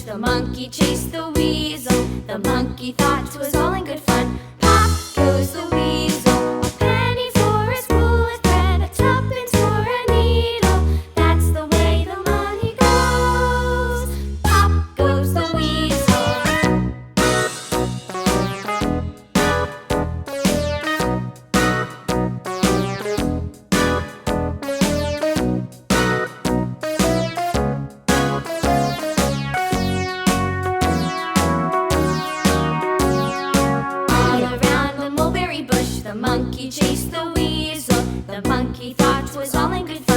The monkey chased the weasel. The monkey thought 'twas all in good fun. Pop goes the weasel. A penny for a spool of thread, a tuppence for a needle. That's the way the money goes. Pop goes the weasel. The monkey chased the weasel. The monkey thought 'twas all in good fun.